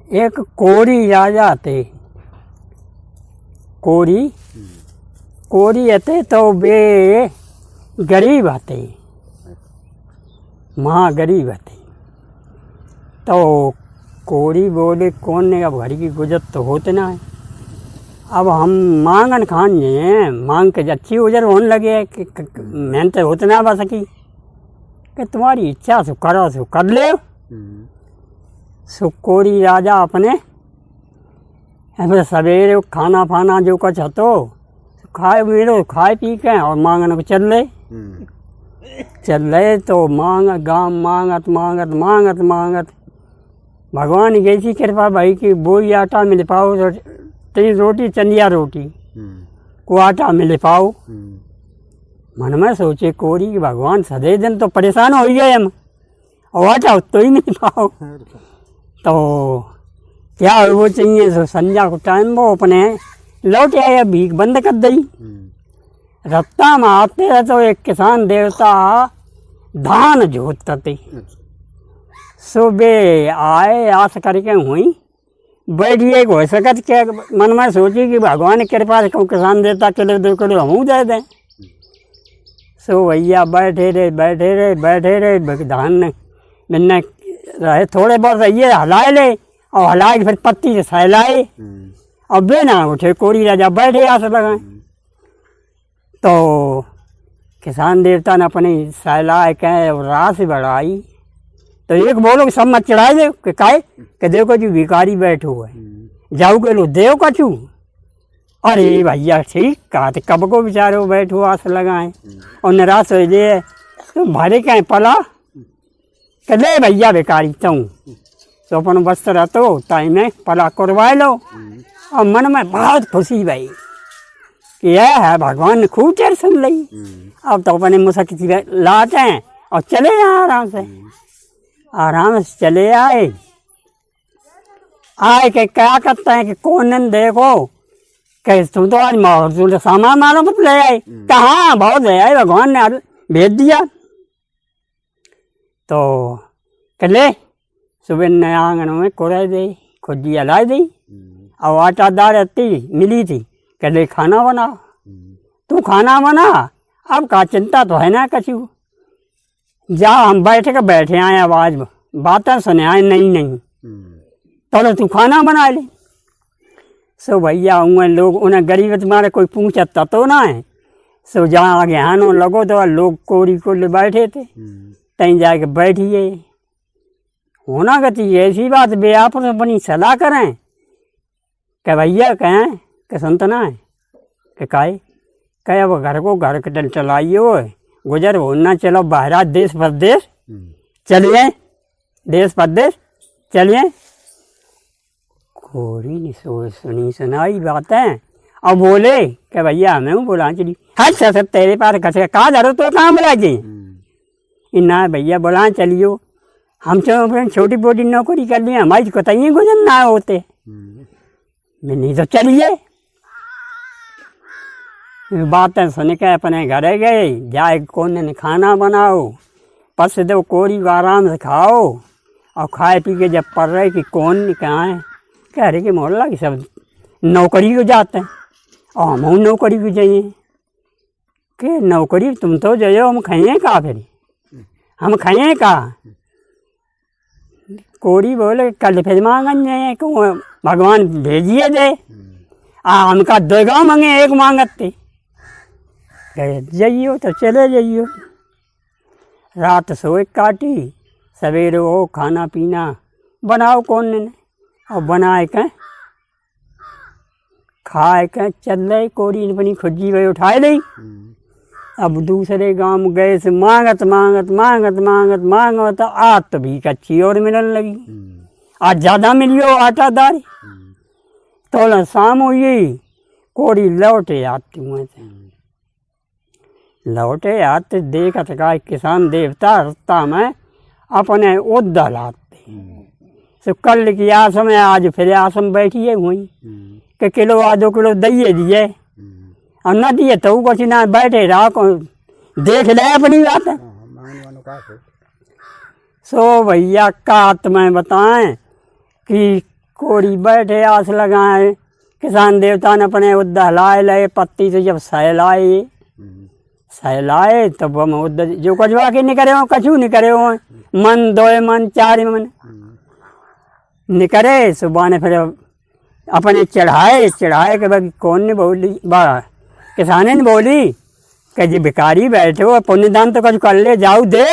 एक कोरी राजा थे। कोरी थे तो वे गरीब थे, महा गरीब थे। तो कोरी बोले कौन ने, अब घर की गुजर तो होते ना है, अब हम मांगन खान हैं, मांग के अच्छी उजर होने लगे कि मेहनत होते ना बा सकी, कि तुम्हारी इच्छा सो करो सो कर ले। सो कोरी राजा अपने सवेरे खाना फाना जो कुछ हतो खाए मेरे खाए पी के और मांगन को चल रहे तो मांगत भगवान की ऐसी कृपा भाई कि बोई आटा मिल पाओ तो तेरी रोटी चंदिया रोटी को आटा मिल पाओ। मन में सोचे कोरी कि भगवान सदे दिन तो परेशान हो गए हम, और आटा तो ही नहीं पाओ। तो क्या वो चाहिए, सो संध्या को टाइम वो अपने लौट आया, भीख बंद कर दी। रास्ता में आते रहे तो एक किसान देवता धान जोतते, सुबह आए आस करके हुई बैठिए हो सकत के मन में सोची कि भगवान के कृपा से किसान देवता किलो 2 किलो हमू दे दें। सो भैया बैठे रहे धान मिलने रहे, थोड़े बहुत ये हलाए ले और हलाए फिर पत्ती से सहलाए और बे ना उठे। कोरी राजा बैठे आस लगाए तो किसान देवता ने अपनी सहलाए कहे और रास बढ़ाई तो एक बोलो कि सब मत चढ़ाए दे कि काहे कि देखो जी भिखारी बैठो है, जाऊ के लो देव कछू। अरे भैया ठीक कहा, तो कब को बेचारे बैठो आस लगाए और निराश हो जाए तो भरे कहें पला कि ले भैया भिखारी तू तो अपन वस्त्र रहतो ताई में पला करवा लो। और मन में बहुत खुशी भाई कि यह है भगवान ने खूब चेर सुन ली। अब तो अपने मुझसे लाते हैं और चले जाए आराम से चले आए के क्या करते हैं कि कौन देखो कि तुम तो आज तुम तो सामान मारो मत ले आए, कहाँ बहुत ले आए, भगवान ने भेज दिया। तो ले सुबह नए आंगन में कोड़े दे खुदिया ला दी और आटा दाल रहती मिली थी, कहले खाना बना, तू खाना बना, अब का चिंता तो है ना कछु, जा हम बैठे आए आवाज बातें सुने आए नहीं तो तू खाना बना ले। सो भैया उन्हें लोग उन्हें गरीब तुम्हारे कोई पूछता तो ना है। सो जहाँ आगे हानो लगो तो लोग कोरी को ले बैठे थे, तहीं जाके बैठिए होना गति ऐसी बात बे आप अपनी सलाह करें कि भैया कहें कि संतना है कि कहे अब घर को घर के चलाइए हो गुजर होना, चलो बाहर देश परदेश चलिए, देश परदेश चलिए। कोरी ने सुनी सुनाई बातें और बोले कि भैया हमें बुला चली। हर सब तेरे पास कसे कहा धरो तो कहाँ बुला जी ना भैया बुला चलियो, हम तो छोटी बोटी नौकरी कर ली, हमारी कतई गुजर ना होते नहीं तो चलिए। बातें सुन के अपने घरे गए, जाए कौन ने खाना बनाओ, पस दो कोरी को आराम से खाओ और खाए पी के जब पढ़ रहे कि कौन कहाँ है, कह रहे कि मोहल्ला की सब नौकरी को जाते हैं और हम नौकरी को जाइए कि नौकरी तुम तो जाओ, हम खाइए का, फिर हम खाइए का। कोरी बोले कल फिर मांगन जाए को भगवान भेजिए दे, हमका 2 गाँव मांगे 1 मांगत थे, जाइयो तो चले जाइयो। रात सोए काटी, सवेरे वो खाना पीना बनाओ कौन ने और बनाए के खाए के चल रहे। कोरी ने अपनी खुजी वही उठाए ली। अब दूसरे गांव गए से मांगत आज तो भी कच्ची और मिलने लगी, आज ज़्यादा मिलियो आटा दाल। तो शाम हुई कोरी लौटे आती हुए लौटे आते देखत का किसान देवता रास्ता में अपने उद्दा लाते। सो कल की आसम आज फिर आसम बैठिए हुई कि किलो 2 किलो दइए दिए और न दिए तो कुछ ना बैठे रहा को देख ले अपनी बात। सो भैया कात में बताएं कि कोरी बैठे आस लगाए, किसान देवता ने अपने उद्द हलाए लए पत्ती से जब सहलाए तब हम उद्द जो कुछ वाकई नहीं करे हो, कछु नहीं करे हो, मन 2 मन 4 मन नहीं करे। सुबह ने फिर अपने चढ़ाए के बाद कौन ने बोली किसाने ने बोली कि जी भिखारी बैठे हो, पुण्यदान तो कुछ कर ले जाओ दे।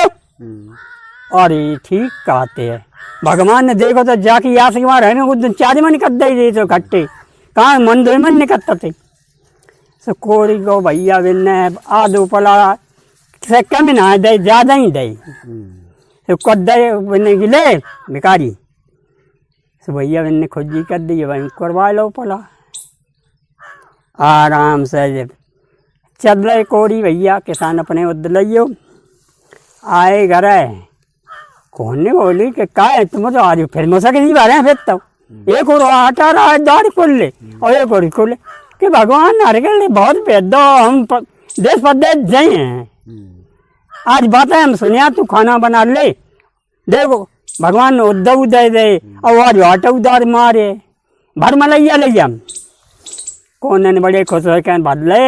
और ये ठीक कहते हैं, भगवान ने देखो तो जाके आस के वहाँ उस दिन 4 मन कर दे तो खट्टे कहाँ मन 2 मन निकलते थे। सो कोरी को भैया बिन्ने आधो पला से कम ना दे, ज़्यादा ही दे तो कद दे बिन्ने की ले भिखारी। सो भैया बिन्ने खुद जी कर दी, वहीं करवा लो पला आराम से। जब चल रहे कोरी भैया किसान अपने उद लियो आए घर कौन ने बोली कि का है तुम तो आज फिर मौसा के बारे हैं फिर तो एक और आटा रहा दाढ़ खोल ले और एक और खोले कि भगवान हर गल बहुत बेदो हम देश परदेश जाए हैं। आज बातें हम सुनिया तू खाना बना ले, देखो भगवान ने उद्दव दे दे और आज आटा उदार मारे भर मलैया ले जा। कौन ने बड़े खुश होकर बदले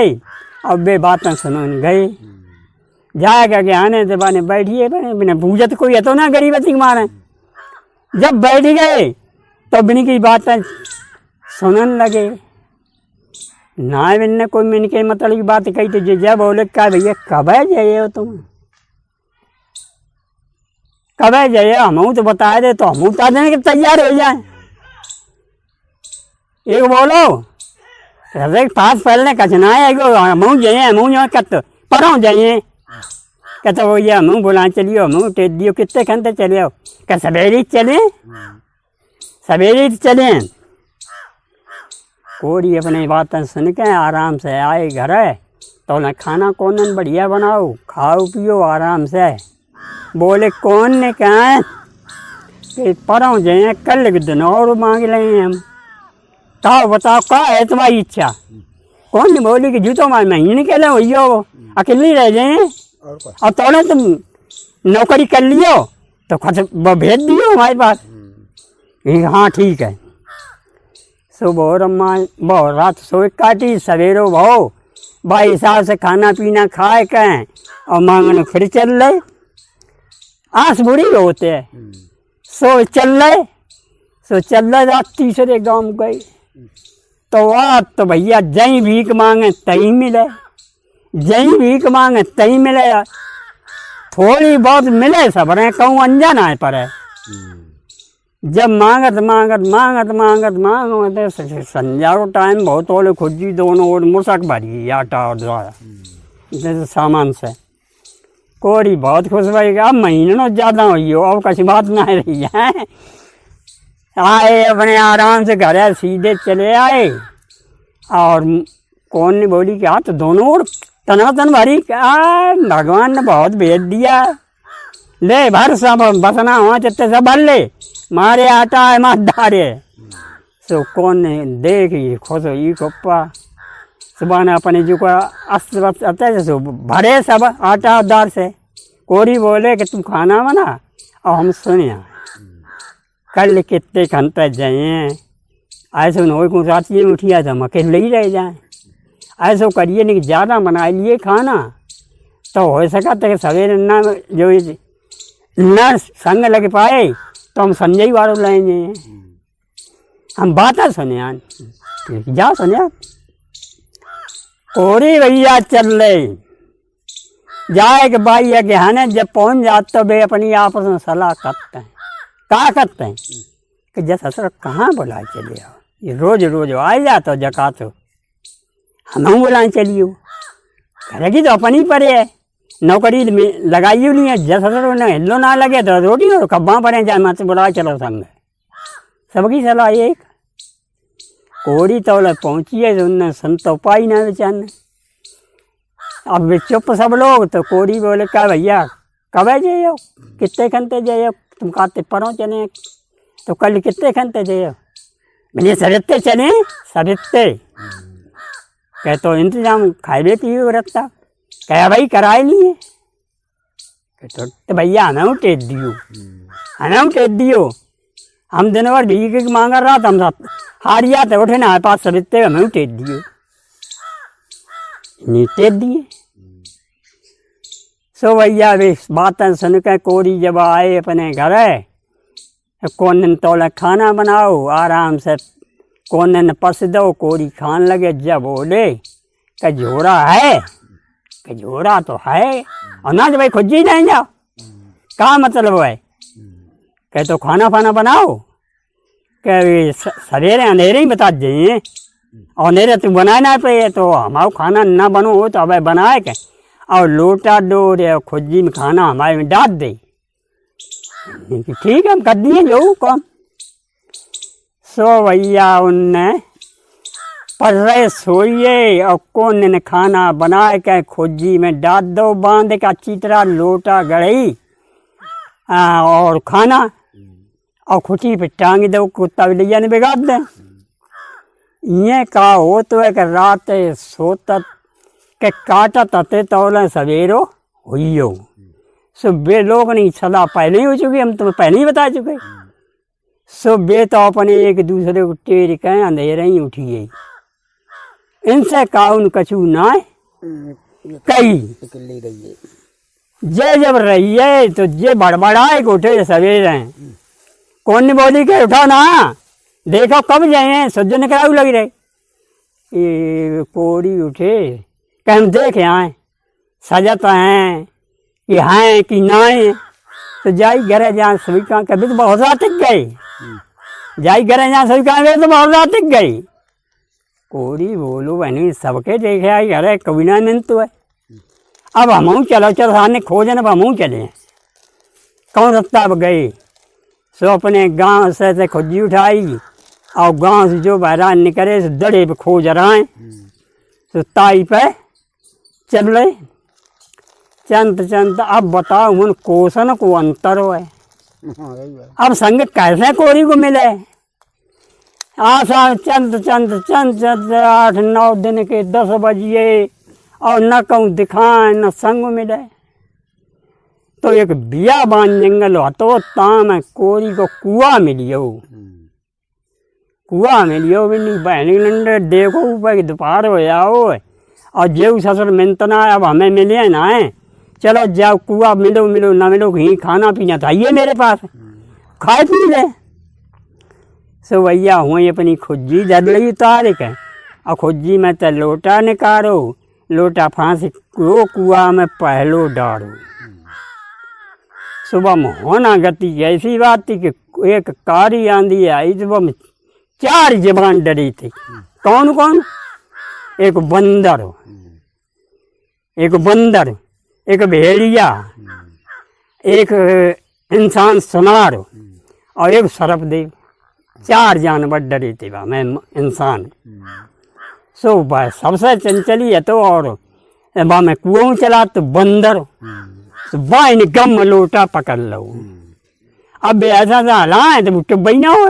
अब वे बातें सुनो गए जाएगा कि आने से बने बैठिए बिना पूजत कोई है तो ना गरीबती मारे। जब बैठ गए तो बिन की बातें सुनने लगे ना बिन कोई मिन के मतलब की बात कही तो जब बोले क्या भैया कब जाइए हो तुम, कब जाइए हम तो बताए दे तो हम बता देने के तैयार हो जाए। एक बोलो पास पहले कचना है मुँह जाइए मुँह कत पढ़ो जाइए कहते वो ये मुँह बुला चलियो मुँह टेट दियो कितने घंटे चले हो क्या सवेरे चले सवेरे चले। कोरी अपनी बातें सुन के आराम से आए घर तो ना खाना कौन बढ़िया बनाओ खाओ पियो आराम से। बोले कौन ने कहा कि पढ़ो जाए कल के दिन और मांग लेंगे हम, कहो बताओ क्या है तुम्हारी इच्छा। कौन ने बोली कि जूतो मार महीने के लिए हो अकेले रह जाए और थोड़ा तुम नौकरी कर लियो तो खुद भेज दियो हमारे पास। हाँ ठीक है। सुबह रम्मा बहुत रात सोए काटी सवेरो भाओ भाई हिसाब से खाना पीना खाए कहें और मांगने फिर चल रहे आस बुरी होते हैं। सो चल रहे रात तीसरे गांव गए तो आज तो भैया जहीं भीख मांगे तहीं मिले, जहीं भीख मांगे तहीं मिले, थोड़ी बहुत मिले सब रहे कहूँ अनजाना है पर है। जब मांगत संध्या को टाइम बहुत ओले खुजी दोनों ओर मुसक भरी आटा और द्वारा जैसे सामान से। कोरी बहुत खुश भाई अब महीनों ज़्यादा हुई हो अब किसी बात ना रही है। आए अपने आराम से घर सीधे चले आए और कौन ने बोली कि हाँ तो दोनों ओर तनातन भरी क्या भगवान ने बहुत भेज दिया ले भर सब बसना हुआ चित्ते सब भर ले मारे आटा है मार डारे। सो कौन ने देखी खुश हुई पप्पा सुबह ने अपने जो का अस्त्र सो भरे सब आटा दार से। कोरी बोले कि तुम खाना बना और हम सुनिया कल कितने घंटे जाए ऐसे नोई को रात में उठिया तो हम अकेले ही रह जाए। ऐसा करिए नहीं कि ज़्यादा बना लिए खाना तो हो सका तो सवेरे ना जो न संग लग पाए तो हम संजय वालों लेंगे हम बातें सुने जा सुनिया। कोरी भैया चल रहे जाए कि भाई है कि हाँ जब पहुँच जाते तो वे अपनी आपस में सलाह करते हैं क्या करते हैं कि जैसा सर कहाँ बुला चले आओ ये रोज रोज आ जाता तो जका तो हम बुलाएं चलियो करेगी तो अपनी पर है नौकरी लगाई नहीं है जैसा सर उन्हें हिलो ना लगे तो रोटी और कब्बा पड़े जाए मत बुला चलो संग सबकी सलाह एक। कोरी तो पहुँची है तो उनने संत उपाय ना बेचाने अब वे चुप सब लोग। तो कोरी बोले क्या भैया कब जाइयो कितने घंटे जाइयो तुम कहते परों चले तो कल कितने घंटे जाइयो भैया सरिते चले सरिते कह तो इंतजाम खाए पिए रखता कह भाई कराए नहीं है तो भैया हमें टेट दियो हम दिन भर भीख मांग रहा था, हम हारिया तो उठे ना पास सरिते हमें टेट दिए, नहीं टेट दिए। सो भैया वे बातें सुन के कोरी जब आए अपने घर है, कौन दिन तोला खाना बनाओ आराम से, कौन दिन पस दो, कोरी खान लगे। जब बोले कि झोरा है, कि झोरा तो है, और ना तो भाई खुद ही नहीं जाओ, क्या मतलब है, कह तो खाना फाना बनाओ, कह सवेरे अंधेरे ही बता दीजिए, और अंधेरे तू बनाए ना पे तो हमारा खाना ना बनो हो तो अब बनाए के, और लोटा दो रे खुजी में खाना हमारे में डाल दे। ठीक है हम कर दिए जो कौन। सो भैया उनने पर सोइए और कौन ने खाना बनाए के खोजी में डाल दो, बांध का चितरा लोटा गड़ई और खाना, और खुटी पे टांग दो, कुत्ता बिल्लिया ने बिगाड़ दे। ये का हो तो है कि रात सोता के काटा तते तौले सवेरो हुई। सो बे लोग नहीं सदा पहले ही हो चुकी, हम तुम्हें पहले ही बता चुके। सो बे तो अपने एक दूसरे को टेर के अंधेरे ही उठी गई, इनसे काउन कछू ना कही। जे जब रही है तो जे बड़बड़ाए को उठे सवेरे, कौन ने बोली के उठा ना, देखो कब जाए सज्जन कराऊ लग रहे। ये कोरी उठे कि हम देखे आए सजत हैं कि हैं कि ना है, तो जाई घरे जहाँ सभी कहाँ कभी तो बहुत रात तक गई, जाई घरे जहाँ सभी कहाँ गए तो बहुत रात तक गई। कोरी बोलो बहनी सबके देखे आई घरे कभी ना मिल तो है, अब हम चलो चलो सामने खोजन, अब हम चले कौन रास्ता अब गए। सो अपने गांव से खुजी उठाई और गांव से जो बहरा निकले सो दड़े पे खोज रहा है। तो ताई पे चल रहे चंद चंद। अब बताओ उन कोसन को अंतर है, अब संग कैसे कोरी को मिले। आशा चंद चंद चंद चंद 8-9 दिन के 10 बजिए और न कहूँ दिखाए न संग मिले। तो एक बियाबान जंगल हो तो ताम कोरी को कुआ मिलियो, कुआ मिलियो भी नहीं बहनी लंडे देखो ऊपर दोपहर हो जाओ और जेऊ ससुर मिलतना अब हमें मिले ना है, चलो जाओ कुआ मिलो मिलो ना मिलो कहीं खाना पीना था ये मेरे पास खाए पी ले। सो भैया हुई अपनी खुजी जदली उतार के और खुजी में तो लोटा निकारो, लोटा फांसी को कुआ में पहलो डारो। सुबह में होना गति ऐसी बात थी कि एक कारी आंधी आई, सुबह में 4 जबान डरी थी। कौन कौन, एक बंदर, एक बंदर, एक भेड़िया, एक इंसान सुनार और एक सरपदेव। 4 जानवर डरे थे बा मैं इंसान। सो बस सबसे चंचली है तो और बा मैं कुआं चला तो बंदर तो बाइन गम लोटा पकड़ लो। अब ऐसा सा हलाए तो टुब ना हो,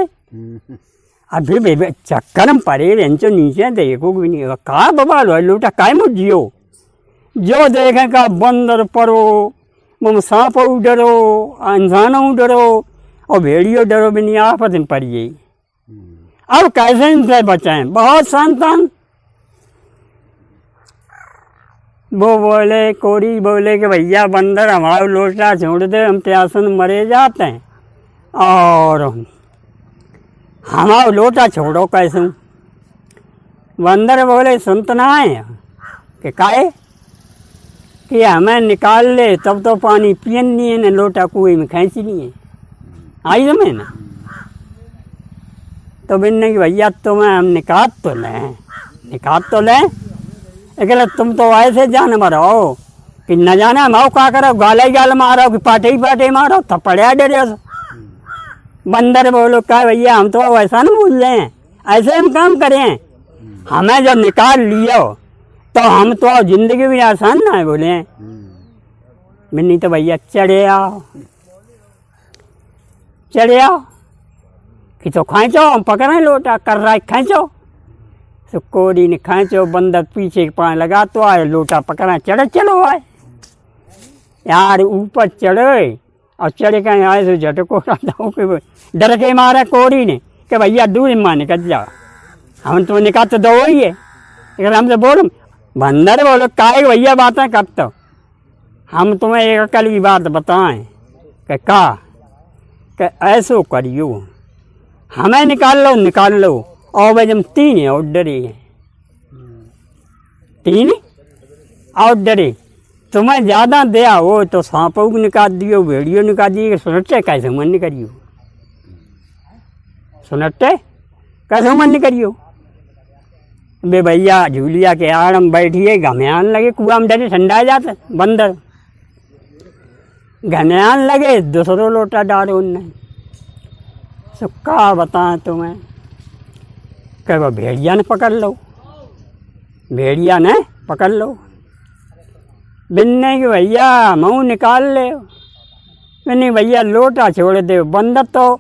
अभी चक्कर में पड़े रेंचो नीचे देखो भी नहीं कहा बबा लो लोटा काय मुझ जियो। जो देखे का बंदर परो, मुम सांप डरो, इंसानों डरो और भेड़ियों डरो भी नहीं, आपस में पड़ गई। अब कैसे इनसे बचाएं, बहुत संतान। वो बोले कोरी बोले कि भैया बंदर हमारा लोटा छोड़ दे, हम प्यासन मरे जाते हैं और हमारा लोटा छोड़ो कैसे। बंदर बोले सुनतना है कि काहे कि हमें निकाल ले तब तो पानी पियन नहीं है न लोटा कुएं में खींच नहीं है, आई तुम्हें ना। तो बिन्ने कि भैया तुम्हें हम निकाल तो लें, निकाल तो लें, लेकिन तुम तो ऐसे जानवर हो कि न जाने हम क्या करो, गाला ही गाल मारो कि पाटे ही पाटे मारो, थप्पड़िया डरे। बंदर बोलो क्या भैया हम तो ऐसा नहीं बोल रहे हैं, ऐसे हम काम करें, हमें जब निकाल लियो तो हम तो जिंदगी भी आसान ना है बोले। मिन्नी तो भैया चढ़े आओ, चढ़े आओ कि तो खींचो, हम पकड़े लोटा कर रहा है खींचो। तो कोरी ने खींचो, बंदर पीछे के पाँव लगा तो आए, लोटा पकड़ा चढ़े चलो आए यार ऊपर चढ़े और चढ़ के आए तो झटको कि डर के मारे कोरी ने कि भैया दूर माँ निकल जाओ, हम तो निकाल तो दो ही है। लेकिन हम तो बोलो बंदर बोलो काहे भैया बातें करते हो, हम तुम्हें एक अकल की बात बताएं कि ऐसो करियो, हमें निकाल लो और भाई जब 3 ऑर्डर है, 3 ऑर्डर है, तुम्हें ज़्यादा दिया हो तो सांपों को निकाल दियो, भेड़ियों निकाल दिए, सुनट्टे कैसे मन करियो, सुनट्टे कैसे मन करियो। बे भैया झूलिया के आड़म बैठिए, घमेयान लगे कुआ में डरे ठंडा जाता बंदर, घमेयान लगे दूसरो लोटा डालो उनने। सुक्का बताएं तुम्हें कि वो भेड़िया ने पकड़ लो, भेड़िया ने पकड़ लो, बिन्ने की भैया मुँह निकाल ले, बिन्नी भैया लोटा छोड़ दे, बंदर तो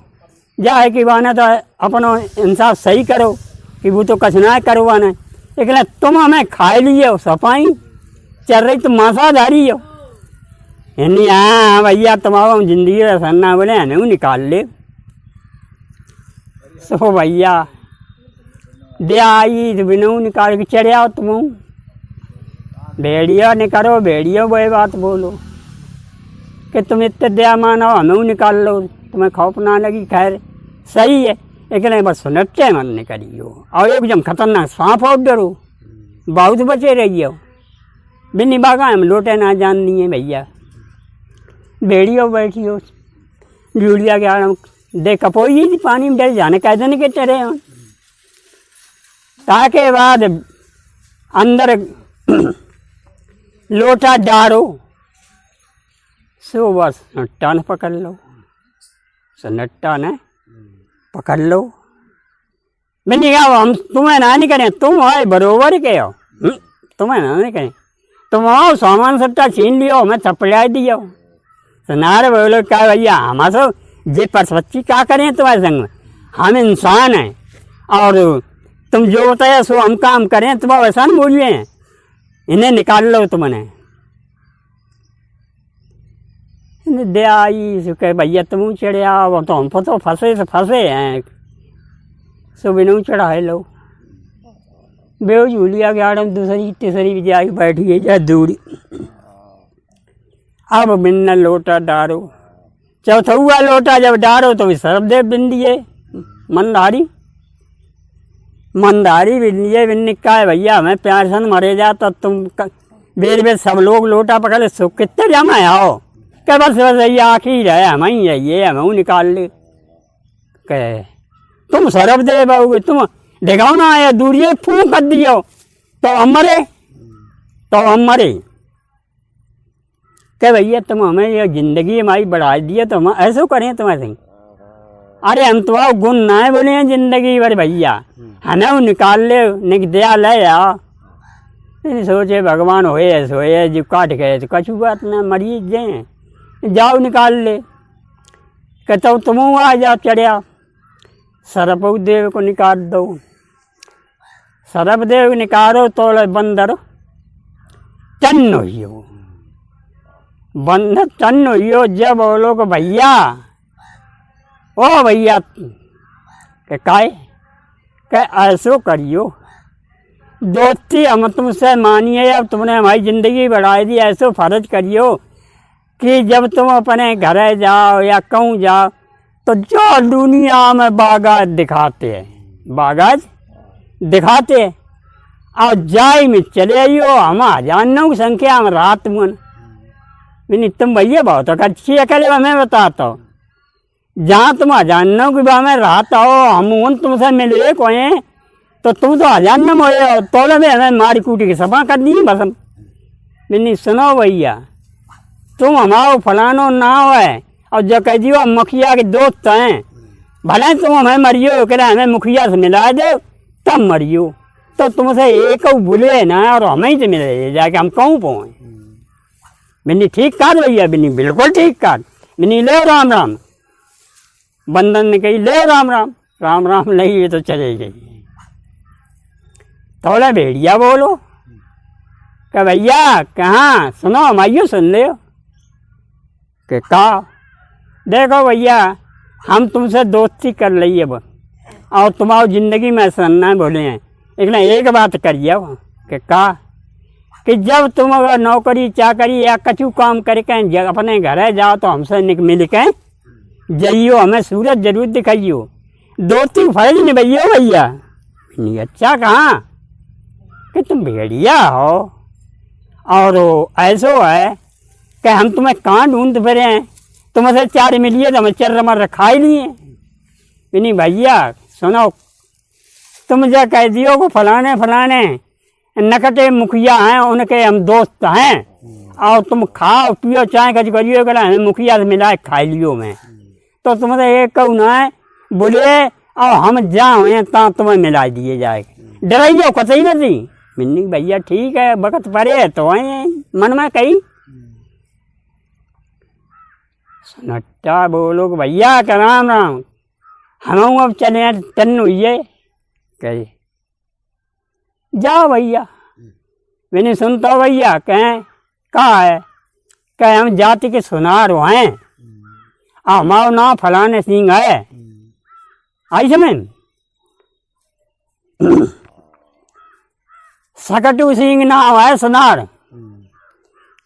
जाए कि वाना तो अपनो इंसाफ सही करो कि वो तो कसना करवाना, लेकिन तुम हमें खाए लिए हो, सफाई चल रही तुम मांसाधारी हो, यानी हाँ भैया तुम्हारा जिंदगी रसन्ना बोले हमें निकाल ले। सो भैया दे आई तो बिनू निकाल के चढ़े आओ तुम, भेड़िया ने करो, भेड़िया वही बात बोलो कि तुम इतने दया मानो, हमें निकाल लो, तुम्हें खौफ ना लगी, खैर सही है, लेकिन बस सुनट्टे मन नहीं करियो। और एक जम खतरनाक सांप और डरो, बहुत बचे रहिए, बिन्नी बागा हम लोटे ना जान दिए भैया। भेड़ियो बैठियो जूलिया के आड़ दे कपोई थी पानी में डर जाने कैसे नहीं के चढ़े हो, ताके बाद अंदर लोटा डारो, सो बस नट्टा ने पकड़ लो, नट्टा ने पकड़ लो। मैंने कहा हम तुम्हें ना नहीं करें, तुम आए बरोबर के हो, तुम्हें ना नहीं करें, तुम आओ सामान सबटा छीन लियो, मैं थपड़ा दियो। नारे बोलो क्या भैया हम सो जे परसवच्ची क्या करें तुम्हारे संग में, हम इंसान हैं और तुम जो बताया सो हम काम करें, तुम वैसा नहीं बोलिए, इन्हें निकाल लो तुमने। दे आई सो कह भैया तुम चढ़े आओ, तो हम तो फंसे से फंसे हैं, सो बिनू चढ़ाए लो। बे झूलिया के आड़म दूसरी तीसरी भी जाके बैठ गई जाए दूरी। अब बिन्ना लोटा डारो, चौथा लोटा जब डारो तो भी सर्वदेव बिन दिए, मंदारी बिन दिए, बिन्नी का है भैया हमें प्यार सन मरे जा, तो तुम बेर बेर सब लोग लोटा पकड़े, सो कितने जमा आओ क्या बस ये आखिर है, हम ही है, हमें निकाल ले। कहे तुम सर्वदेव आओगे, तुम देखाओ ना आया दूरिये फूंक कर दियो तो हम मरे, क्या भैया तुम हमें ये जिंदगी हमारी बढ़ा दिए तो हम ऐसा करें तुम्हारे संग। अरे हम तो गुण ना है बोले हैं जिंदगी भर भैया, हमें वो निकाल ले, निक दिया ले यार। सोचे भगवान होए जो काट गए तो कछु बात ना, मरी जाए जाओ निकाल ले। कहता हूँ तुम आ जाओ चढ़िया, सरपऊ देव को निकाल दो, सरप देव निकालो तो बंदर टन हो, बंदर टन हो। जब बोलो को भैया ओ भैया काय ऐसो करियो, दोस्ती हम तुमसे मानिए, अब तुमने हमारी ज़िंदगी बढ़ा दी, ऐसो फर्ज करियो कि जब तुम अपने घर जाओ या कहूँ जाओ तो जो दुनिया में बागाज दिखाते हैं, बागाज दिखाते हैं, और जाई में चले आइयो, हम हजारों की संख्या में रात में नहीं। तुम भैया बहुत अच्छी अकेले हमें बताता हो, जहाँ तुम हजारों की बात में रात आओ, हम उन तुमसे मिले कोई तो तुम तो हजार न मोए, तोले में हमें मारी कूटी की सफा कर दी बस। नहीं सुनो भैया, तुम हमारो फलानो ना है, और जो कह दियो मुखिया के दोस्त हैं, भले तुम हमें मरियो कह हमें मुखिया से मिला दे तब मरियो, तो तुमसे एक भूले ना और हमें ही से मिले जाके हम कहूँ पहुँच। बिन्नी ठीक कर भैया, बिन्नी बिल्कुल ठीक कर, बिन्नी ले राम राम। बंदन ने कही ले राम राम, राम राम लगी तो चले गई। थोड़ा भेड़िया बोलो कि भैया कहाँ सुनो, हम आइयो सुन ले कि का देखो भैया हम तुमसे दोस्ती कर ली अब और तुम्हारी ज़िंदगी में सन्ना बोले हैं, लेकिन एक बात करिए कि का कि जब तुम अगर नौकरी चाकरी या कछु काम करके अपने घर जाओ तो हमसे मिल के जाइयो, हमें सूरत जरूर दिखाइयो, दोस्ती फर्ज निभाइयो भैया। नहीं अच्छा कहाँ कि तुम भेड़िया हो और ऐसो है कि हम तुम्हें कहाँ ढूंढ फिरे हैं, तुमसे 4 मिलिए तो हमें चर्र खा ही लिए। नहीं भैया सुनो, तुम जो कह दियो को फलाने फलाने नकटे मुखिया हैं, उनके हम दोस्त हैं और तुम खाओ पियो चाहे कच करियो करा हमें मुखिया से मिला खा लियो मैं, तो तुमसे एक कहूँ ना बोले और हम जाओ ता तुम्हें मिला दिए जाएगा, डराइयो कतई नहीं। मिन्नी भैया ठीक है वक़्त पड़े है तो आए मन में कही सन्नाटा बोलो भैया का राम राम, हम अब चले तन हुई कहे जाओ भैया। मैंने सुनता भैया कहें कहाँ है, कहे हम जाति के सुनार हैं, हमारा नाम फलाने सिंह है, आई समझ सकटू सिंह नाम है सुनार।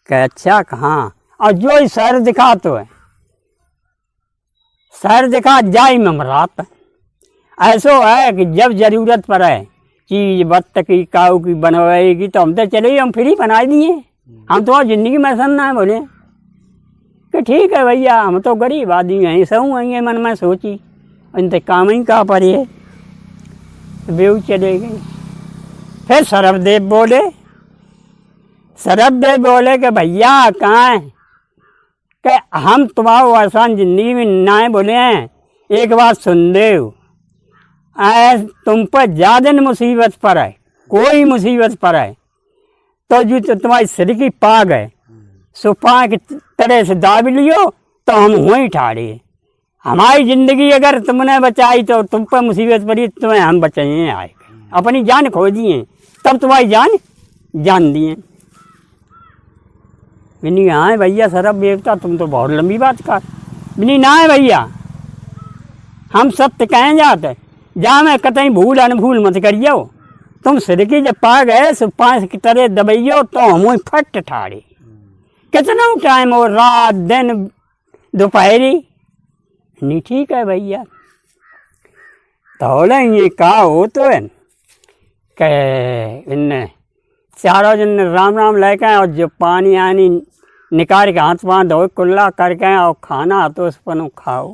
कहे अच्छा कहाँ, और जो शहर दिखा तो है शहर दिखा जाई ममरात। ऐसो है कि जब जरूरत पड़े चीज बत्त की काऊ की बनवाएगी तो हम तो चले हम फ्री बना दिए, हम तो जिंदगी में सन्ना है बोले कि ठीक है भैया हम तो गरीब आदमी हैं, सहूँ आएंगे मन में सोची इनते काम ही कहाँ पर है, बेऊ चले गए। फिर सरबदेव बोले कि भैया कहाँ है, कि हम तुम्हारा आसान जिंदगी में ना बोले हैं, एक बात सुन दे तुम पर ज़्यादा मुसीबत पर है, कोई मुसीबत पर है तो जो तो तुम्हारी सिर की पाग है सो पाग तरह से दाब लियो तो हम वहीं ठाड़े। हमारी ज़िंदगी अगर तुमने बचाई तो तुम पर मुसीबत पड़ी तुम्हें हम बचाए आए, अपनी जान खो दिए तब तुम्हारी जान दिए। बिनी हाँ भैया सरब देवता तुम तो बहुत लंबी बात कर। बिनी ना है भैया हम सत्य कहें जाते जहाँ मैं कतई भूल अनभूल मत करियो, तुम सिर की जब पा गए सो 5 की तरह दबाइयो तो हम फट ठाड़े। कितना टाइम हो रात दिन दोपहरी, नहीं ठीक है भैया तो ये कहा हो तो है कि इन चारों जन राम राम लेके और जो पानी आनी निकाल के हाथ पाँव धो कुल्ला करके और खाना तो उस पर खाओ।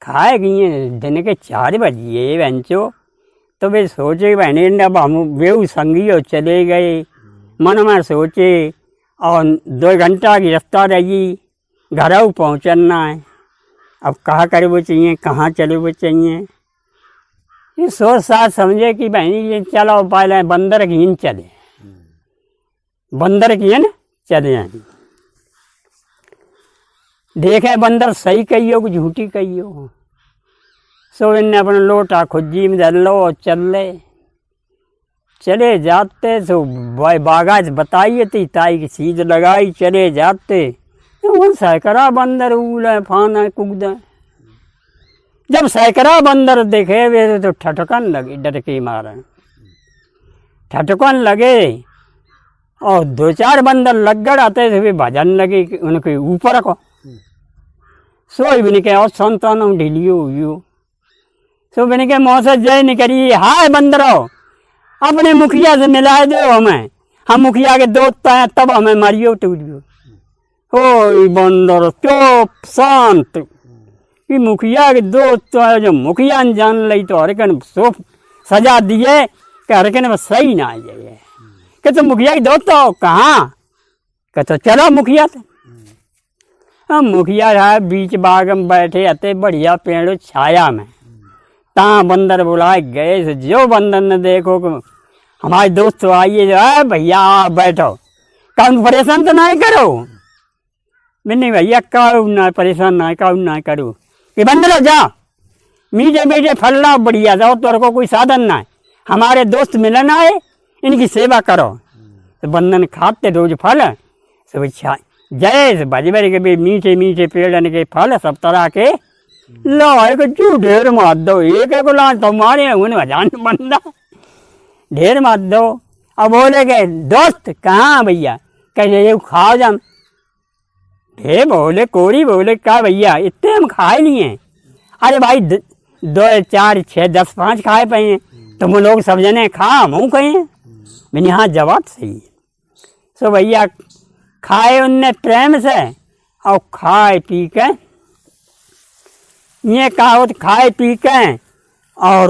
खाए गई दिन के 4 बजे बहनचो तो वे सोचे बहने अब हम बेऊ संगी और चले गए, मन में सोचे और 2 घंटा की रास्ता रही घर पहुँचना है, अब कहाँ करे वो चाहिए कहाँ चले वो चाहिए। ये सोच साथ समझे कि बहनी ये चलो पहले बंदर की इन चले, बंदर की न चले जाए देखे बंदर सही कहियो कि झूठी कहियो। सो इनने अपना लोटा खुज्जी में धर लो और चले जाते तो बागा बताइए थी ताई की चीज लगाई चले जाते तो सैकड़ा बंदर उले फाना कुगदा। जब सैकड़ा बंदर देखे वे तो ठटकन लगे, डर के मारे ठटकन लगे और 2-4 बंदर लग गड़ आते थे वे भजन लगे उनके ऊपर को। सोई भी नहीं कहे और संतान ढीलियो हुई सो मैंने कहा मौसम जय नहीं करी, हाय बंदरो अपने मुखिया से मिला दो हमें, हम मुखिया के दोस्त आए तब हमें मारियो टूटियो। हो बंदर चुप शांत कि मुखिया के दोस्त जो मुखिया ने जान ली तो हरकन सो सजा दिए कि हरकन बस सही ना आ जाए कि तुम मुखिया के दोस्त हो कहाँ, कि तो चलो मुखिया थे। हम मुखिया है बीच बाग में बैठे आते बढ़िया पेड़ छाया में, ता बंदर बुलाए गए से जो बंदर ने देखो कि हमारे दोस्त आइए जो है भैया बैठो, कौन परेशान तो नहीं करो। नहीं भैया कौन ना परेशान ना कौन ना करो कि बंदर जा मीठे मीठे फलना बढ़िया जाओ तो को कोई साधन ना है, हमारे दोस्त मिलन आए इनकी सेवा करो। तो बंदन खाते रोज फल सब जय भजबर के भी मीठे मीठे पेड़न के फल सब तरह के लो एक ढेर मत दो एक एक ला तुम्हारे उन हजान बंदा ढेर मत दो। अब बोले के दोस्त कहाँ भैया कहे ये खाओ जम ढेर बोले कोरी बोले का भैया इतने हम खाए नहीं हैं। अरे भाई 2 4 6 10 5 खाए पे हैं तुम लोग सब जने खा हम कहें मैंने यहाँ जवाब सही। सो भैया खाए उनने प्रेम से और खाए पी के ये कहा खाए पी के और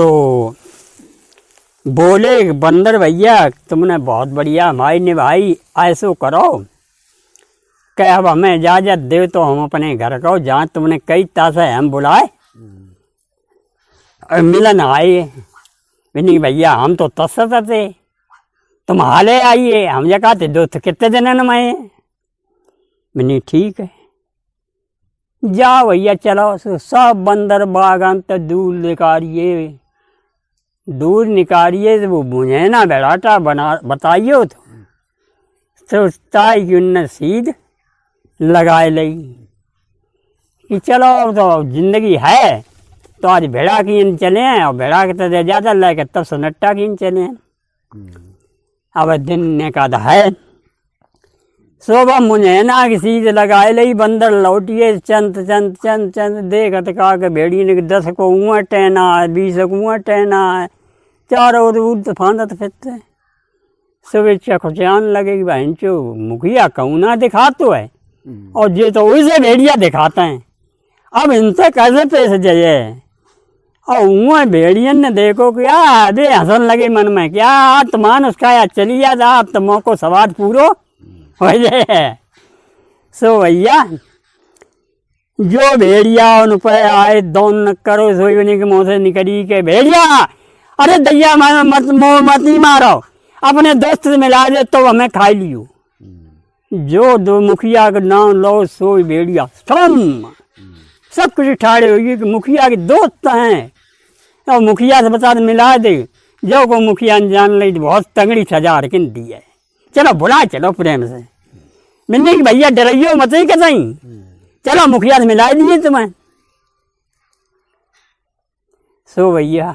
बोले बंदर भैया तुमने बहुत बढ़िया हमारी निभाई ऐसो करो कि अब हमें इजाज़त दे तो हम अपने घर को जहाँ तुमने कई तासे हम बुलाए और मिलन आए। मैंने भैया हम तो तस्सत थे तुम हाले आइए हम ये कहते दोस्त कितने दिन में आए। मैंने ठीक है जाओ भैया चलो। सब बंदर बागान तो दूर निकालिए तो वो मुझे ना बैठाटा बना बताइए तो ताई की उनने सीध लगाए लई कि चलो तो जिंदगी है तो आज भेड़ा की इन चले हैं और भेड़ा के तो ज़्यादा लेके तब सन्नट्टा की इन चले हैं। अब दिन ने कहा है शोभा मुझे ना की सीध लगाए लई बंदर लौटिए चंद चंद चंद चंद देखत कहा के भेड़ी ने 10 को ऊँ टहना है 20 को ऊँ टहना है चारों दूर फांदत फिरते सुबह चखचान लगे कि भाई चो मुखिया कौना दिखातो है और ये तो उसे भेड़िया दिखाते हैं। अब इनसे कैसे पैसे जाइए और वहाँ भेड़ियन ने देखो क्या अरे हंसन लगे मन में क्या आत्मान उसका या चली जा आत्मा को सवाद पूरो हो जाए। सो भैया जो भेड़िया उन पर आए दोन करो सोने के मुँह से निकली के भेड़िया अरे दैया मत ही मारो अपने दोस्त से मिला दे तो हमें खा लियो। जो दो मुखिया का नाम लो सो भेड़िया सब कुछ ठाड़े हुई कि मुखिया के दोस्त हैं और मुखिया से बता मिला दे जो को मुखिया ने जान ली बहुत तगड़ी सजा रखन दी है। चलो बुला चलो प्रेम से मैंने कि भैया डरियो मत ही कहीं चलो मुखिया से मिला दिए तुम्हें। सो भैया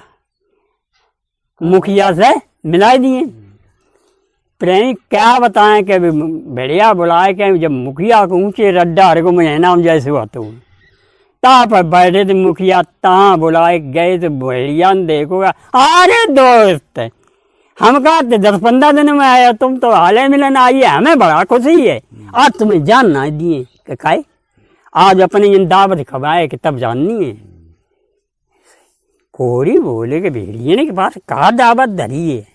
मुखिया से मिला दिए। प्रेमी क्या बताएं कि भेड़िया बुलाए के जब मुखिया को ऊंचे रड्डा को मैं नाम जैसे हुआ तो ता पर बैठे थे मुखिया तहाँ बुलाए गए तो भेड़िया ने देखोगा अरे दोस्त हम कहते 10-15 दिन में आया तुम तो हाले मिलन आई है हमें बड़ा खुशी है आज तुम्हें जानना दिए कि खाए आज अपने इन दावत खवाए कि तब जाननी है। कोरी बोले कि भेड़िए ने के पास कहा दावत धरी है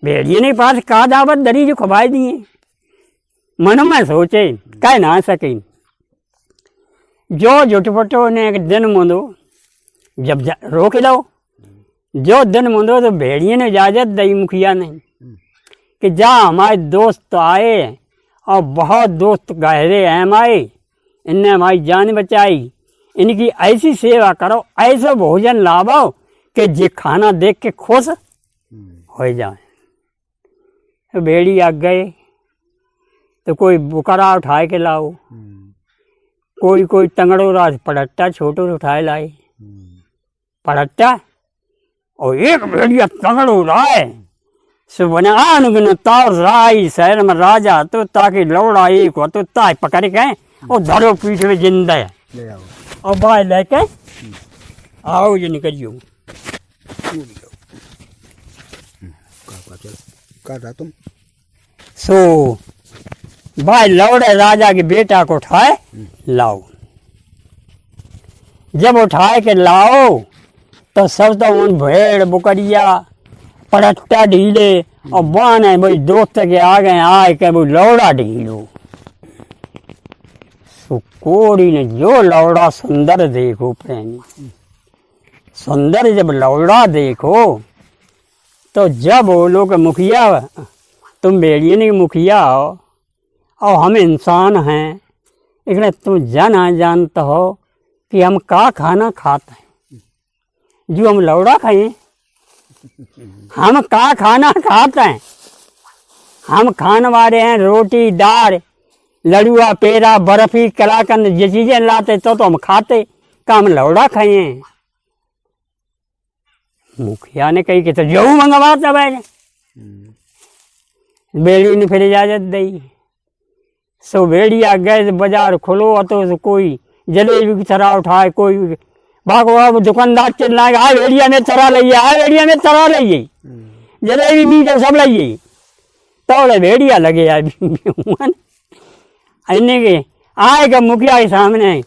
भेड़िए ने के पास कहा दावत धरी जो खवाए दिए। मन में सोचे कह ना सके जो झुटपटो ने एक दिन मुंदो जब रोक लो जो दिन मुंदो तो भेड़िए ने इजाज़त दी मुखिया ने कि जा हमारे दोस्त आए और बहुत दोस्त गहरे हैं हमारे इनने हमारी जान बचाई इनकी ऐसी सेवा करो ऐसा भोजन लाओ कि जे खाना देख के खुश हो जाए। तो भेड़ी आ गए तो कोई बुकरा उठाए के लाओ कोई तंगड़ो राज पड़ट्टा छोटो उठाए लाए पड़ट्टा और एक भेड़िया तंगड़ो राय सो बने आन तार राई शहर में राजा तो ताकि लौड़ा एक हो तो ताय पकड़ के और धरो पीठ में जिंदा और भाई लेके आओ ये निकलियो तुम। सो भाई लौड़े राजा के बेटा को उठाए लाओ जब उठाए के लाओ तो सब तो उन भेड़ बुकरिया पड़ट्टा ढीले और बान है भाई दोस्त के आगे आए के वो लौड़ा ढीलो। सो कोड़ी ने जो लौड़ा सुंदर देखो प्रेमी सुंदर जब लौड़ा देखो तो जब बोलो कि मुखिया तुम भेड़िए ने मुखिया हो और हम इंसान हैं इसलिए तुम जाना जानते हो कि हम का खाना खाते हैं जो हम लौड़ा खाएं हम का खाना खाते हैं हम खाने वाले हैं रोटी दाल लड़ुआ पेड़ा बर्फी कलाकंद ये चीजें लाते तो हम खाते, का हम लौड़ा खाए हैं। मुखिया ने कही कि तो जो मंगवाता भाई, बेड़ी ने फिर इजाजत दी। सो बेड़िया गए बाजार खुलो तो कोई जलेबी की तरह उठाए, कोई भागो दुकानदार चिल्लाए आ भेड़िया में चरा लीजिए, आ भेड़िया में चरा लीजिए, जलेबी भी सब लीजिए। तोड़े भेड़िया लगे इन्हें के आएगा मुखिया के सामने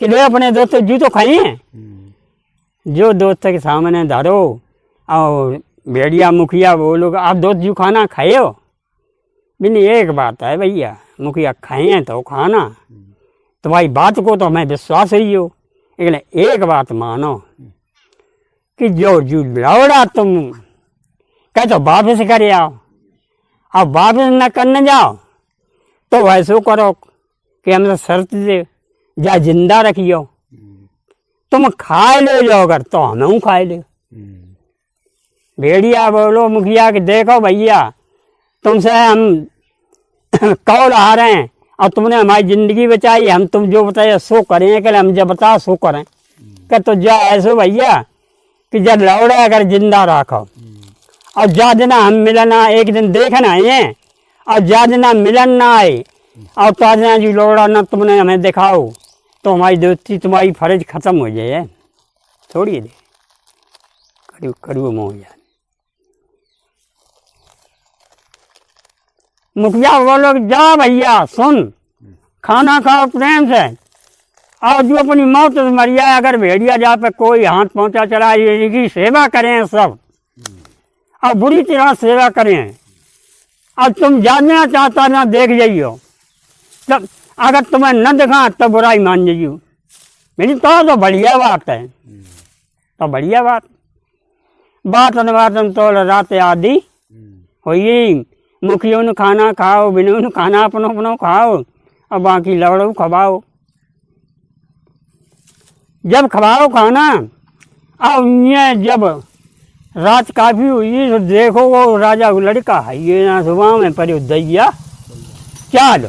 कि लो अपने दोस्तों जू तो खाई हैं, जो दोस्त के सामने धरो और भेड़िया मुखिया बोलो आप दोस्त जू खाना खाए हो? बिन एक बात है भैया, मुखिया खाए हैं तो खाना, तुम्हारी बात को तो हमें विश्वास ही हो, लेकिन एक बात मानो कि जो जू लौड़ा तुम कह तो वापस कर आओ, अब वापस न करने जाओ तो वैसो करो कि हमसे शर्त दे जा जिंदा रखियो, तुम खाए ले जाओ अगर तो हमें खाए ले। भेड़िया बोलो मुखिया कि देखो भैया तुमसे हम कौल आ रहे हैं और तुमने हमारी जिंदगी बचाई, हम तुम जो बताए सो करें, कि हम जब बताओ सो करें। कि तो जा ऐसो भैया कि जब लौड़े अगर जिंदा रखो और जा दिन हम मिलना एक दिन देखना आए और जा दिन मिलन ना आए और तो दिन जो लौड़ा ना तुमने हमें दिखाओ तो हमारी दोस्ती तुम्हारी फर्ज खत्म हो जाए, थोड़ी देर कड़ू कड़ू हो जाए। मुखिया बोलो जा भैया सुन, खाना खाओ प्रेम से और जो अपनी मौत से मर जाए, अगर भेड़िया जा पे कोई हाथ पहुंचा चला इसकी सेवा करें सब और बुरी तरह सेवा करें, और तुम जानना चाहता ना देख जाइयो, तब अगर तुम्हें न दिखा तो बुराई मान जाइयो। मेरी तो बढ़िया बात है, तो बढ़िया बात अनुवादन तो रात आदि हुई, मुखियों ने खाना खाओ, बिनों ने खाना अपनो अपनो खाओ और बाकी लवड़ो खवाओ। जब खवाओ खाना और ये जब रात काफी हुई तो देखो वो राजा को लड़का है ये ना सुबह में पर दैया चाल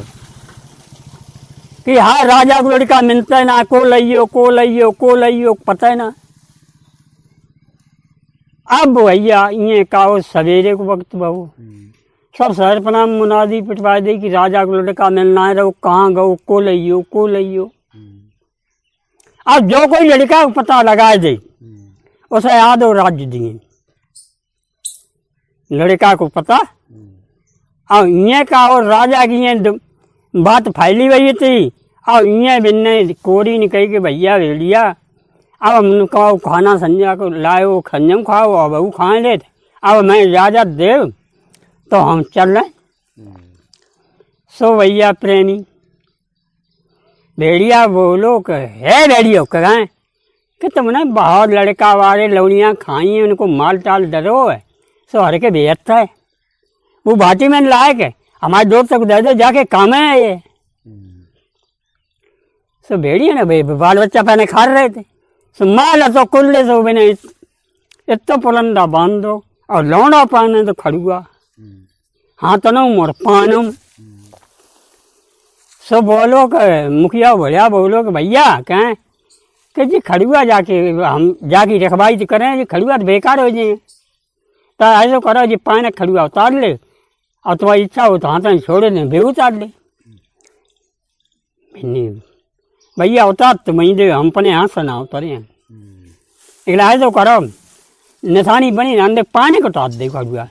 कि हाँ राजा को लड़का मिलता है ना, को लइयो पता है ना। अब भैया ये कहो सवेरे को वक्त बहु सब शहर प्रणाम मुनादी पिटवा दे कि राजा को लड़का मिलना है, रहो कहाँ गो को लइयो। अब जो कोई लड़का को पता लगा दे उसे याद हो राज्य दिए लड़का को पता। और ये कहो राजा की ये बात फैली हुई थी और ये बिन्ने कोरी ने कही कि भैया भेड़िया अब हम कहो खाना संजय को लाओ खंजम खाओ अब वो खाए ले, अब मैं इजाजत दे तो हम चल रहे। सो भैया प्रेमी भेड़िया बोलो कि है भेड़ियो कहें कि तुमने बहुत लड़का वाले लौड़ियाँ खाई हैं, उनको माल टाल डरो है, सो हर के बेहतर है वो भाटी में लायक है, हमारे दोस्त को दे दो जाके काम है ये। सो भेड़िया ना भाई बाल बच्चा पहले खा रहे थे, सो माल तो कुल्ले सो बिना इतना पुलंदा बांध दो और लौड़ा पाने तो खड़ुआ हाथनों मोर पानम। सो बोलो कि मुखिया बढ़िया बोलो कि भैया कहें कि जी खड़ुआ जाके हम जाके रखवाई तो करें, जी खड़ुआ तो बेकार हो जाए, तो ऐसा करो जी पाने खड़ुआ उतार ले और तुम्हारी इच्छा हो तो हाथ छोड़े नहीं भी उतार ले। भैया उतार तो वहीं दे हम अपने हाथ से ना उतरे हैं, लेकिन ऐसा करो निशानी बनी ना पानी को उतार दे खड़ुआ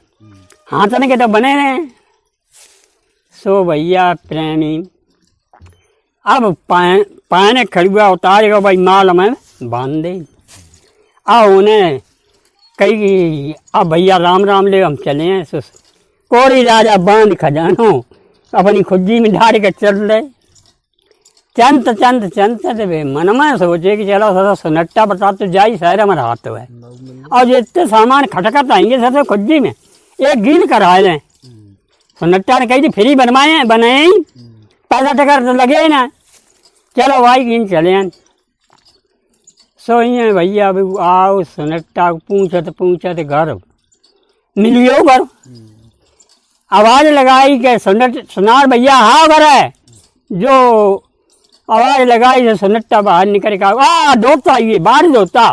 हाथ के तो बने रहे। सो भैया प्रेमी अब पाने खड़ुआ उतारेगा भाई माल में बांध दे और उन्हें कही अब भैया राम राम ले हम चले हैं। कोरी राजा बांध खजानो अपनी खुज्जी में ढार के चल रहे, चंत मन में सोचे कि चलो सर सुनट्टा बता तो जाई शहर में हाथ है और जितने सामान खटखट आएंगे सर खुज्जी में एक गिन कर आए लें। सुनट्टा ने कही थी फ्री बनाए पैसा टकर तो लगे ना, चलो भाई गिन चले। सो ये भैया अभी आओ सुनट्टा पूछत घर मिलियो घर आवाज लगाई कि सुनार भैया हाँ घर है जो आवाज़ लगाई तो सन्नाटा बाहर निकल के दोता ये बाहर दोता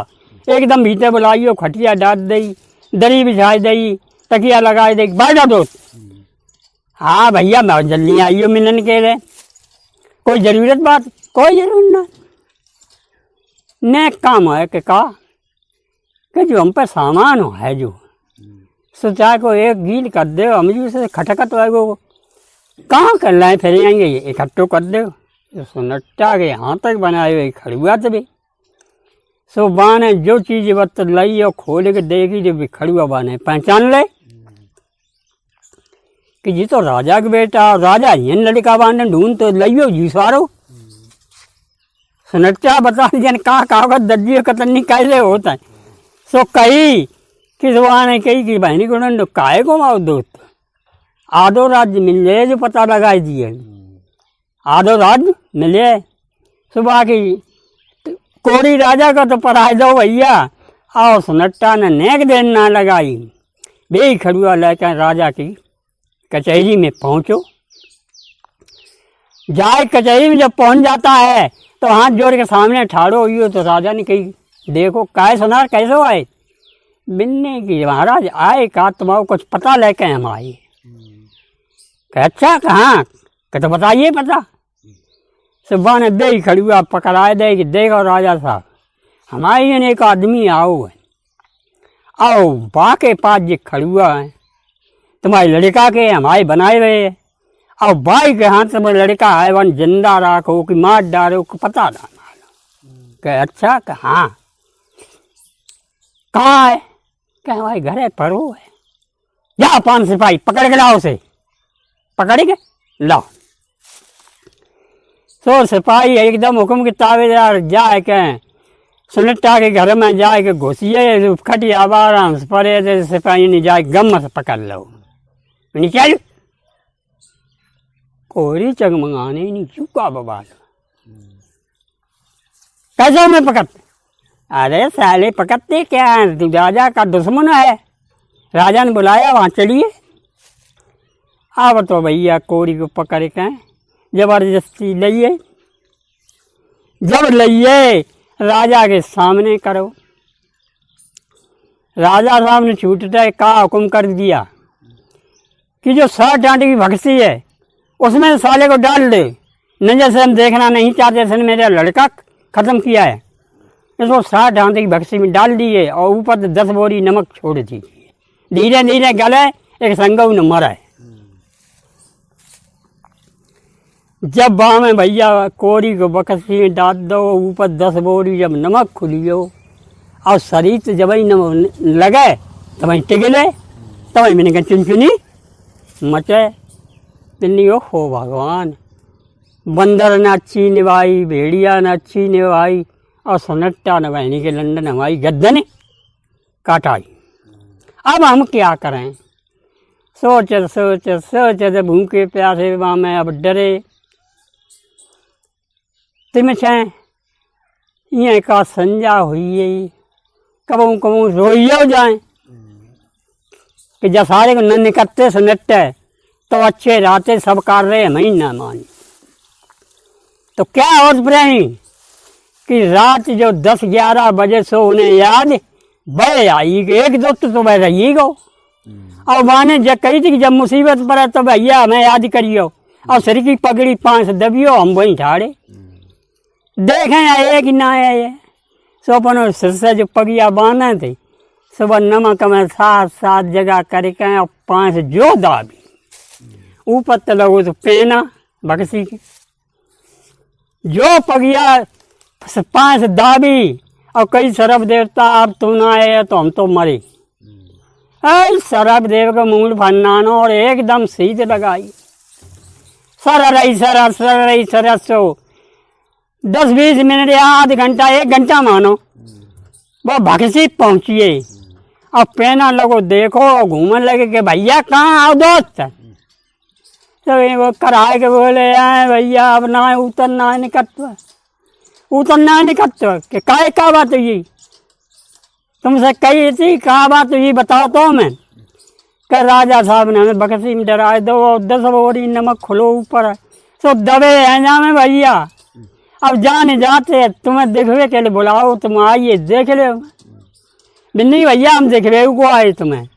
एकदम भीतर बुलाइयो, खटिया डाल दई, दरी बिछा दई, तकिया लगाई दई, बाहर दोस्त। हाँ भैया मैं जल्दी आइयो मिलन के लिए, कोई ज़रूरत बात कोई ज़रूर ना। ने काम है कि जो हम पर सामान हो है जो सोचा को एक गील कर दे, हम जी से खटखट वो कहाँ कर लाए फिर आएंगे इकट्ठो कर दो। तो सन्नाटा के यहाँ तक बनाए हुए खड़ुआ तभी सो बाने जो चीज़ बत लाई और खोल के देगी जो खड़ुआ बाने पहचान ले कि जी तो राजा का बेटा, राजा ये लड़का बाने ढूंढ तो लियो जी सारो। सन्नाटा बता जन कहाँ दर्जी कतनी कैसे होता है। सो कही कि ने कही कि बहनी को काहे को माओ दोस्त, आधो राज्य मिल जाए जो पता लगाई दिए, आधो राज्य मिले। सुबह की कोरी राजा का तो पढ़ाई दो भैया। आओ सन्नाटा ने नेक देन ना लगाई, बे खड़ुआ लेकर राजा की कचहरी में पहुँचो। जाए कचहरी में जब पहुँच जाता है तो हाथ जोड़ के सामने ठाड़ो हुई हो। तो राजा ने कही देखो काय सुनार कैसे आए। बिन्ने की महाराज आए का तुम्हारा कुछ पता लेके हम आए। अच्छा कहाँ तो बताइए पता। सुबह ने दे खड़ुआ पकड़ाए दे कि देखो राजा साहब हमारे यहाँ एक आदमी आओ है, आओ बा के पास ये खड़ुआ है तुम्हारे लड़का के हमारे बनाए हुए है, और भाई के हाथ में लड़का है वन जिंदा रखो कि मार डालो कि पता ना डालो। कहे अच्छा कहाँ कहाँ है। कहे हमारे घर है परो है। जा 5 सिपाही पकड़ के लाओ उसे, पकड़ के लाओ। सो सिपाही एकदम हुक्म के ताबेदार जाए के सन्नाटा के घर में जाए के घुसिए खटिया आराम से पड़े। सिपाही ने जाए गम से पकड़ लो निकल कोरी चगमगाने नहीं चुका बबाल कैसे में पकड़ते। अरे साले पकड़ते क्या है, तू राजा का दुश्मन है। राजा ने बुलाया वहाँ चलिए। अब तो भैया कोरी को पकड़ के जबरदस्ती लइए। जब लइए राजा के सामने करो। राजा साहब ने छूटते का हुक्म कर दिया कि जो 60 आंटे की भक्सी है उसमें साले को डाल दे। नजर से हम देखना नहीं चाहते, इसने मेरा लड़का ख़त्म किया है। इसको 60 आंटे की भक्सी में डाल दिए और ऊपर 10 बोरी नमक छोड़ दीजिए। धीरे धीरे गले एक संगव न मरा है। जब बाँ में भैया कोरी को बक्सी में डाल दो, ऊपर 10 बोरी जब नमक खुलियो और शरीर से जब ही नमक लगे तब ही टिगले, तब ही मैंने कहा चुनचुनी मचे। तिन्नी हो भगवान, बंदर ने अच्छी निभाई, भेड़िया ने अच्छी निभाई और सन्नाटा ने बहनी के लंदन हमारी गर्दन काटाई। अब हम क्या करें। सोचे सोचे सोचे भूखे प्यासे वहाँ में अब डरे। तिम छे ये का संजा हुई है कबू कबू रोइयो जाए कि जब सारे को न निकलते सन्नाटे तो अच्छे राते सब कर रहे हमें न मानी। तो क्या होत रही कि रात जो 10-11 बजे से उन्हें याद बड़े आई कि एक दोस्त तो वह रही गो। और माने जब कही थी कि जब मुसीबत पड़े तो भैया हमें याद करियो और सिर की पगड़ी 5 दबियो हम वहीं ठाड़े देखें आए कि ना आए। सो अपन सिर से जो पगिया बांधे थे सुबह नमक में 7 जगह करके और 5 जो दाबी ऊपर तो लगो तो पेना बक्सी की जो पगिया 5 दाबी और कई सरब देवता अब तू ना आए तो हम तो मरे। सरब देव का मूल फन्नानो और एकदम सीध लगाई सर सो 10-20 मिनट या आध घंटा 1 घंटा मानो वो भक्सी पहुँचिए और पेना लगो देखो घूमने लगे कि भैया कहाँ आओ दोस्त। तो वो कराए के बोले आए भैया अब ना उतरना निकलता कि काहे का बात हुई तुमसे कही थी कहाँ बात हुई बताओ तो मैं कह राजा साहब ने हमें बक्सी में डराए दो और 10 बोरी नमक खुलो ऊपर सो दबे हैं जामे भैया। अब जाने जाते तुम्हें देखवे के लिए बुलाओ, तुम आइए देख ले। बिन्नी भैया हम देखवे को आए तुम्हें,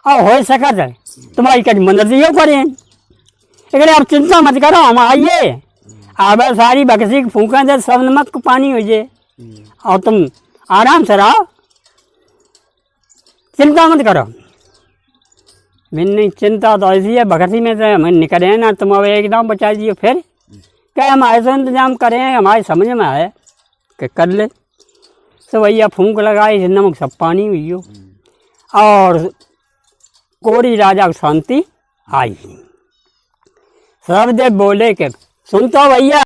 अब हो सकत है तुम्हारी कभी मदद यो करें, लेकिन अब चिंता मत करो, हम आइए। अब सारी बक्सी फूका दे, सब नमक को पानी हो जाए और तुम आराम से रहो, चिंता मत करो। बिन्नी चिंता तो ऐसी है बक्सी में से हमें निकले ना, तुम अब एकदम बचा दियो। फिर क्या हम ऐसा इंतजाम करें, हमारी समझ में आए कि कर ले। तो भैया फूंक लगाई, नमक सब पानी हुई हो और कोरी राजा को शांति आई। सब देव बोले कि सुन तो भैया